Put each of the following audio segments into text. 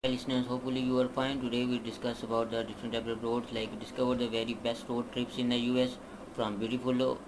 Hi listeners, hopefully you are fine. Today we discuss about the different type of roads, like discover the very best road trips in the US, from beautiful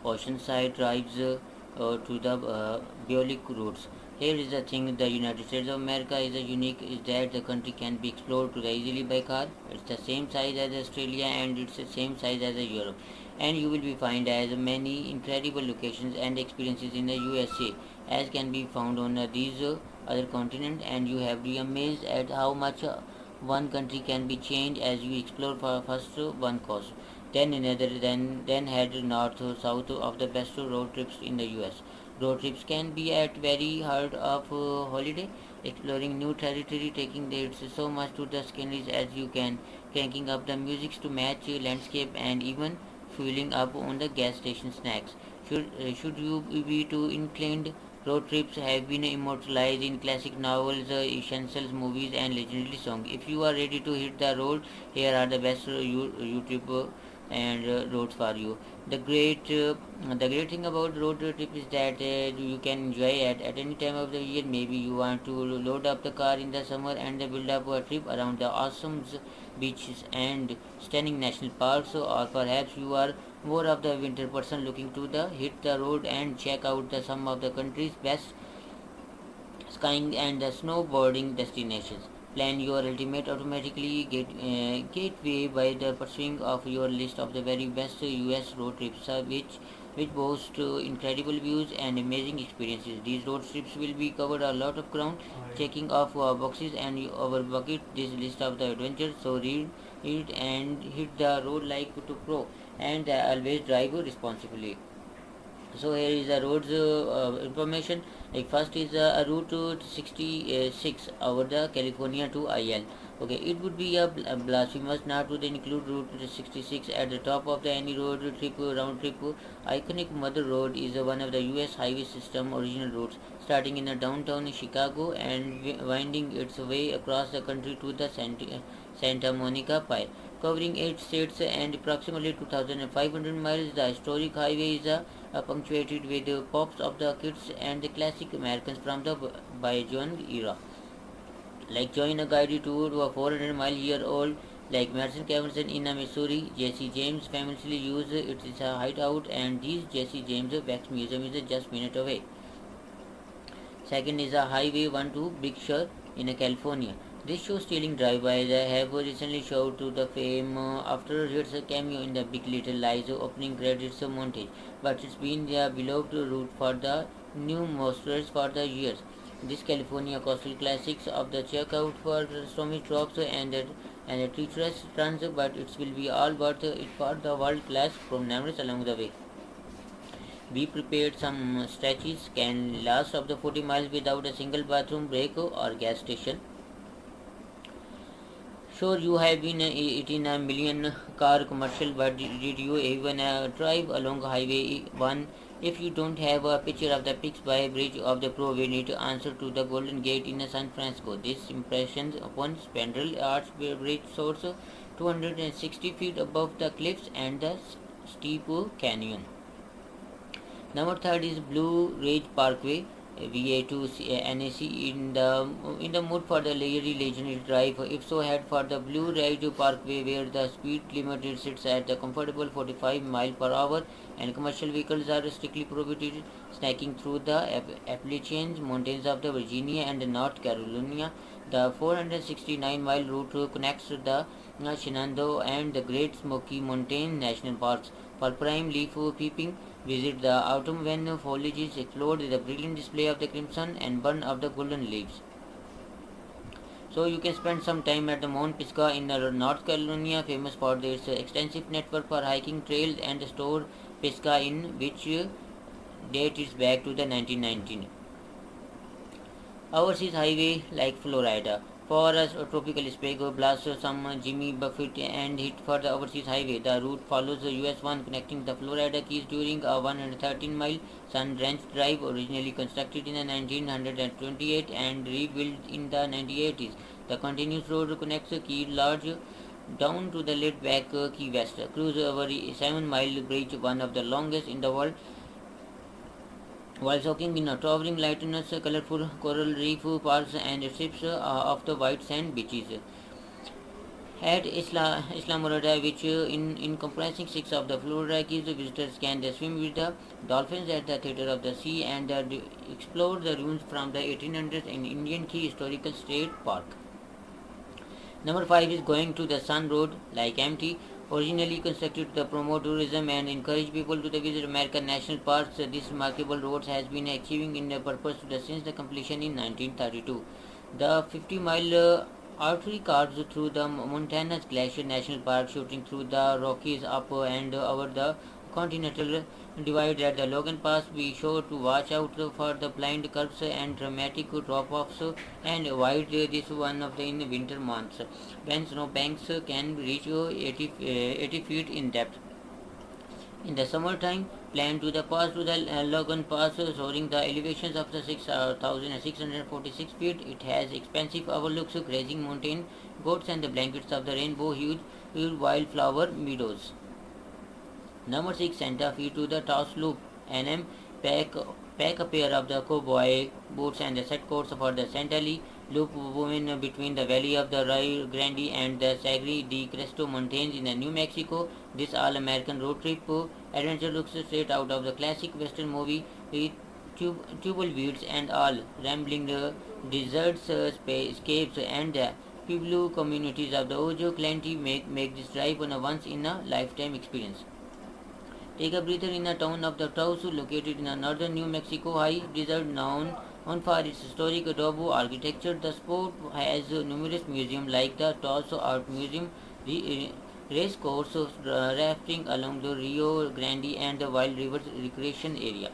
oceanside drives to the Biolic routes. Here is the thing: the United States of America is a unique is that the country can be explored very easily by car. It's the same size as Australia and it's the same size as Europe. And you will be find as many incredible locations and experiences in the USA as can be found on these other continent, and you have be amazed at how much one country can be changed as you explore for first one coast, then another, then head north or south of the best road trips in the US. Road trips can be at very heart of holiday, exploring new territory, taking dates so much to the sceneries as you can, cranking up the music to match landscape, and even fueling up on the gas station snacks. Should you be too inclined, road trips have been immortalized in classic novels, essentials, movies, and legendary songs. If you are ready to hit the road, here are the best YouTube and roads for you. The great thing about road trip is that you can enjoy it at any time of the year. Maybe you want to load up the car in the summer and build up a trip around the awesome beaches and stunning national parks, or perhaps you are more of the winter person looking to the hit the road and check out some of the country's best skiing and the snowboarding destinations. Plan your ultimate automatically gateway by the pursuing of your list of the very best US road trips, which boast incredible views and amazing experiences. These road trips will be covered a lot of ground, checking off boxes and our bucket this list of the adventures. So read it and hit the road like to pro, and always drive responsibly. So here is the roads information. Like first is a route to 66 over the California to IL. Okay, it would be a blasphemous not to then include route 66 at the top of the any road trip round trip. Iconic Mother Road is one of the US highway system original routes, starting in downtown Chicago and winding its way across the country to the Santa Monica Pier, covering 8 states and approximately 2,500 miles. The historic highway is punctuated with pops of the kids and the classic Americans from the bygone era. Like join a guided tour to a 400-mile-year-old like Madison Caverns in Missouri. Jesse James famously used it is a hideout, and this Jesse James Wax Museum is just minute away. Second is a Highway 1 to Big Sur in California. This show stealing drive-bys have recently showed to the fame after its cameo in the Big Little Lies opening credits montage, but it's been the beloved route for the new monsters for the years. This California coastal classics of the checkout for stormy drops and the treacherous turns, but it will be all worth it for the world-class promenades along the way. Be prepared, some stretches can last up to 40 miles without a single bathroom break or gas station. Sure, you have been eating a million car commercial, but did you even drive along Highway 1? If you don't have a picture of the Pixby Bridge of the Pro, we need to answer to the Golden Gate in San Francisco. This impressions upon Spandrel Arch Bridge soars 260 feet above the cliffs and the steep canyon. Number third is Blue Ridge Parkway, VA2 NAC in the mood for the Leary Legendary Drive. If so, head for the Blue Ridge Parkway, where the speed limit sits at the comfortable 45 mile per hour, and commercial vehicles are strictly prohibited. Snacking through the Appalachian Mountains of the Virginia and North Carolina, the 469-mile route connects the Shenandoah and the Great Smoky Mountain National Parks. For prime leaf peeping, visit the autumn when foliage is explored, the brilliant display of the crimson and burn of the golden leaves. So you can spend some time at the Mount Pisgah in North Carolina, famous for its extensive network for hiking trails and the store Pisgah Inn, which dates back to the 1919. Overseas highway like Florida. For a tropical spec, blast some Jimmy Buffett and hit for the overseas highway. The route follows the US 1 connecting the Florida Keys during a 113-mile sun-drenched drive, originally constructed in the 1928 and rebuilt in the 1980s. The continuous road connects Key Large down to the laid-back Key West. Cruise over a 7-mile bridge, one of the longest in the world, While soaking in a towering lightness, colorful coral reef parks and strips of the white sand beaches. At Islamorada, which in comprising six of the Florida Keys, visitors can swim with the dolphins at the Theatre of the Sea and explore the ruins from the 1800s in Indian Key Historical State Park. Number 5 is going to the Sun Road, like empty, originally constructed to promote tourism and encourage people to visit American national parks. This remarkable road has been achieving in a purpose since the completion in 1932. The 50-mile artery carves through the Montana's Glacier National Park, shooting through the Rockies up and over the continental divide at the Logan Pass. Be sure to watch out for the blind curves and dramatic drop-offs and avoid this one of the in winter months when snowbanks can reach 80 feet in depth. In the summertime, plan to the pass to the Logan Pass, soaring the elevations of the 6,646 feet. It has expansive overlooks, grazing mountain goats, and the blankets of the rainbow-hued wildflower meadows. Number 6, Santa Fe to the Taos Loop. NM pack a pair of the cowboy boots and the set coats for the Santa Loop woven between the valley of the Rio Grande and the Sagre de Cristo Mountains in New Mexico. This all-American road trip adventure looks straight out of the classic Western movie with tumbleweeds and all, rambling deserts, escapes, and the Pueblo communities of the Ojo County make this drive a once-in-a-lifetime experience. Take a breather in the town of the Taos, located in northern New Mexico high desert, known for its historic adobe architecture. The spot has numerous museums like the Taos Art Museum, race course, rafting along the Rio Grande, and the Wild Rivers Recreation Area.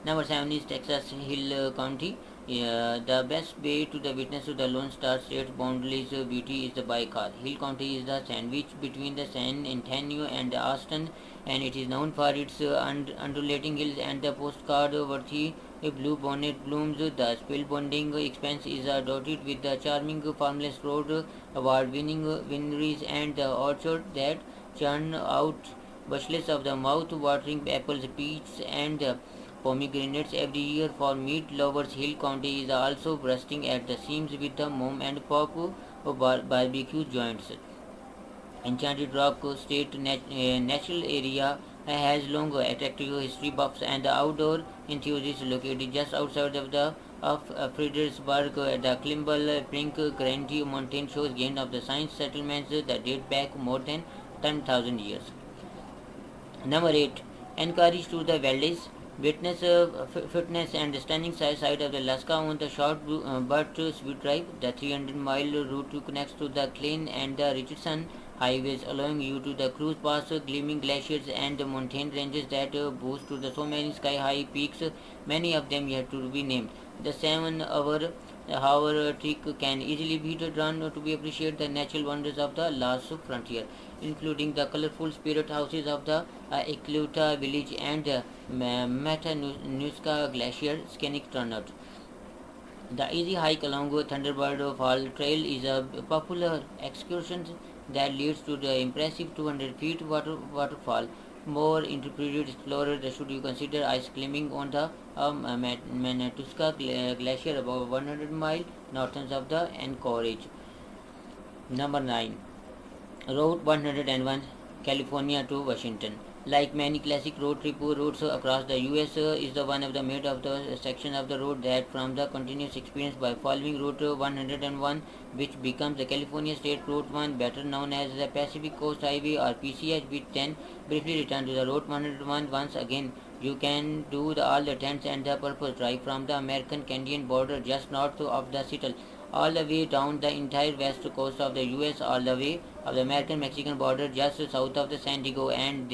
Number 7 is Texas Hill County. The best way to the witness to the Lone Star State's boundless beauty is by car. Hill County is the sandwich between the San Antonio and Austin, and it is known for its undulating hills and the postcard-worthy blue bonnet blooms. The spellbinding expanse is dotted with the charming farmless road, award-winning wineries, and the orchard that churn out bushels of the mouth-watering apples, peaches, and pomegranates every year. For meat lovers, Hill County is also bursting at the seams with the mom and pop barbecue joints. Enchanted Rock State Natural Area has long attractive history buffs and outdoor enthusiasts. Located just outside of Fredericksburg, the Kimball Pink Granite mountain shows gain of the science settlements that date back more than 10,000 years. Number 8. Encourage to the Valleys. Witness fitness and stunning side of the Alaska on the short but sweet drive. The 300-mile route connects to the Klein and the Richardson highways, allowing you to the cruise past gleaming glaciers and the mountain ranges that boast to the so many sky-high peaks, many of them yet to be named. The 7-hour trek can easily be drawn to be appreciate the natural wonders of the last frontier, including the colorful spirit houses of the Ecluta village and Matanuska Glacier scenic turnout. The easy hike along Thunderbird Fall Trail is a popular excursion that leads to the impressive 200 feet waterfall. More intrepid explorers should you consider ice climbing on the Matanuska Glacier about 100 miles north of the Anchorage. Number 9. Route 101, California to Washington. Like many classic road trip routes across the US, is the one of the made of the section of the road that from the continuous experience by following Route 101, which becomes the California State Route 1, better known as the Pacific Coast Highway or PCH. With 10 briefly return to the Route 101 once again. You can do all the tents and the purpose drive from the American-Canadian border just north of the Seattle, all the way down the entire west coast of the US, all the way of the American-Mexican border just south of the San Diego, and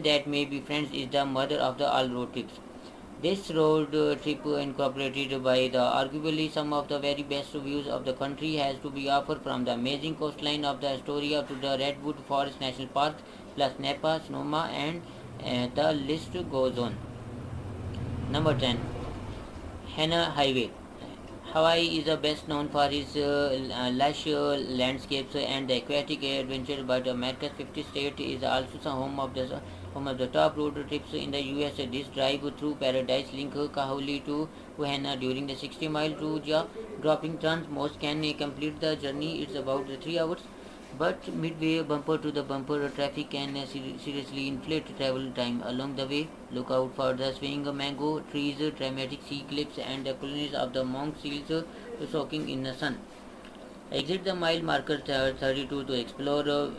that may be friends is the mother of the all road trips. This road trip incorporated by the arguably some of the very best views of the country has to be offered from the amazing coastline of the Astoria to the Redwood Forest National Park, plus Napa, Sonoma, and the list goes on. Number 10. Hana Highway. Hawaii is best known for its lush landscapes and the aquatic adventure, but America's 50th state is also the home of the One of the top road trips in the US. This drive through paradise link Kahuli to Huena during the 60-mile to dropping turns. Most can complete the journey. It's about 3 hours. But midway, bumper to the bumper traffic can seriously inflate travel time. Along the way, look out for the swing mango trees, dramatic sea cliffs, and the colonies of the monk seals soaking in the sun. Exit the mile marker 32 to explore the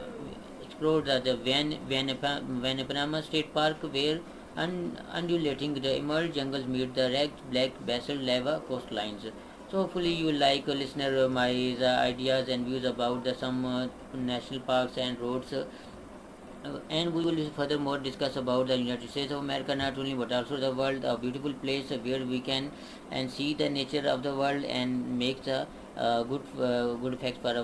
Vanapanama State Park, where undulating the emerald jungles meet the ragged black basalt lava coastlines. So hopefully you like, listener, my ideas and views about some national parks and roads. And we will furthermore discuss about the United States of America, not only but also the world, a beautiful place where we can and see the nature of the world and make the good effects for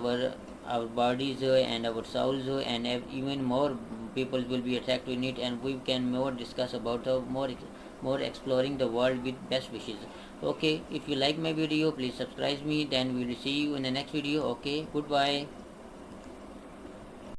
our bodies and our souls, and even more people will be attracted in it, and we can more discuss about more exploring the world with best wishes. Okay, if you like my video, please subscribe me. Then we will see you in the next video. Okay, goodbye.